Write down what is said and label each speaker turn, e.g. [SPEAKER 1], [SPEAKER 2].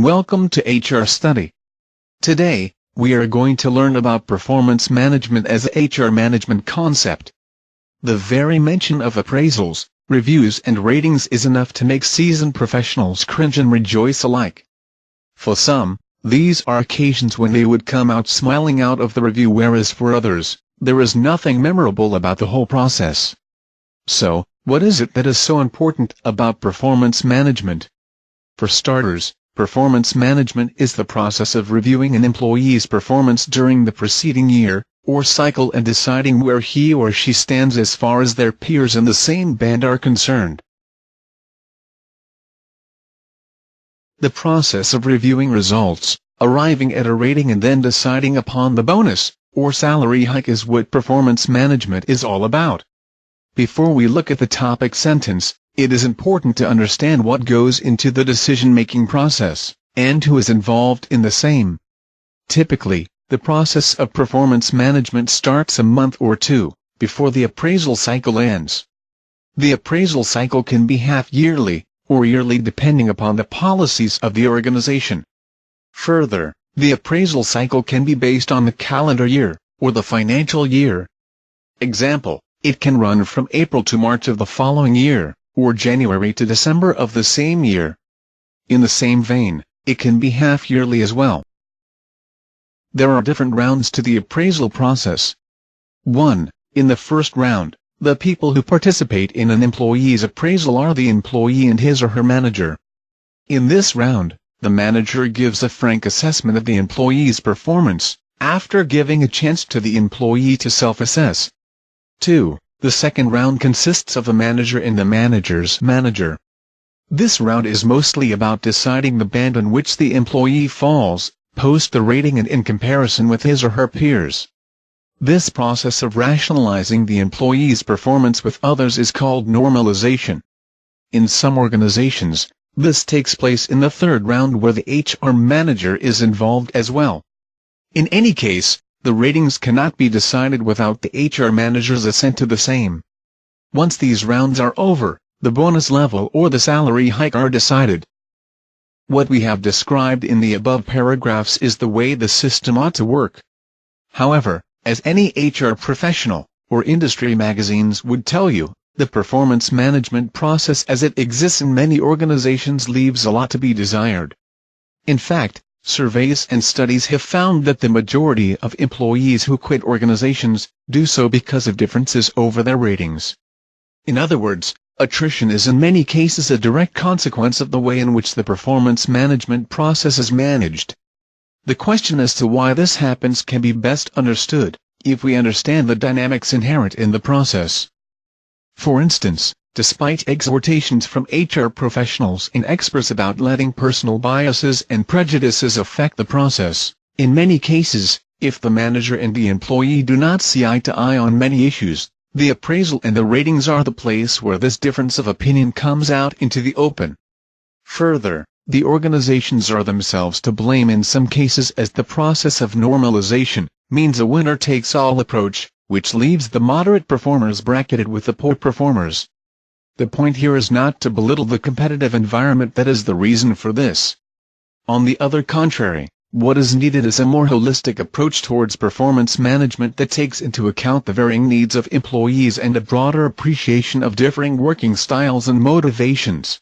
[SPEAKER 1] welcome to HR Study. Today, we are going to learn about performance management as a HR management concept. The very mention of appraisals, reviews and ratings is enough to make seasoned professionals cringe and rejoice alike. For some, these are occasions when they would come out smiling out of the review, whereas for others, there is nothing memorable about the whole process. So, what is it that is so important about performance management? For starters, performance management is the process of reviewing an employee's performance during the preceding year, or cycle, and deciding where he or she stands as far as their peers in the same band are concerned. The process of reviewing results, arriving at a rating and then deciding upon the bonus, or salary hike is what performance management is all about. Before we look at the topic sentence, it is important to understand what goes into the decision-making process, and who is involved in the same. Typically, the process of performance management starts a month or two before the appraisal cycle ends. The appraisal cycle can be half-yearly, or yearly depending upon the policies of the organization. Further, the appraisal cycle can be based on the calendar year, or the financial year. Example, it can run from April to March of the following year, or January to December of the same year. In the same vein, it can be half-yearly as well. There are different rounds to the appraisal process. 1. In the first round, the people who participate in an employee's appraisal are the employee and his or her manager. In this round, the manager gives a frank assessment of the employee's performance, after giving a chance to the employee to self-assess. 2. The second round consists of the manager and the manager's manager. This round is mostly about deciding the band on which the employee falls, post the rating and in comparison with his or her peers. This process of rationalizing the employee's performance with others is called normalization. In some organizations, this takes place in the third round where the HR manager is involved as well. In any case, the ratings cannot be decided without the HR manager's assent to the same. Once these rounds are over, the bonus level or the salary hike are decided. What we have described in the above paragraphs is the way the system ought to work. However, as any HR professional, or industry magazines would tell you, the performance management process as it exists in many organizations leaves a lot to be desired. In fact, surveys and studies have found that the majority of employees who quit organizations do so because of differences over their ratings. In other words, attrition is in many cases a direct consequence of the way in which the performance management process is managed. The question as to why this happens can be best understood if we understand the dynamics inherent in the process. For instance, despite exhortations from HR professionals and experts about letting personal biases and prejudices affect the process, in many cases, if the manager and the employee do not see eye to eye on many issues, the appraisal and the ratings are the place where this difference of opinion comes out into the open. Further, the organizations are themselves to blame in some cases, as the process of normalization means a winner-takes-all approach, which leaves the moderate performers bracketed with the poor performers. The point here is not to belittle the competitive environment that is the reason for this. On the other contrary, what is needed is a more holistic approach towards performance management that takes into account the varying needs of employees and a broader appreciation of differing working styles and motivations.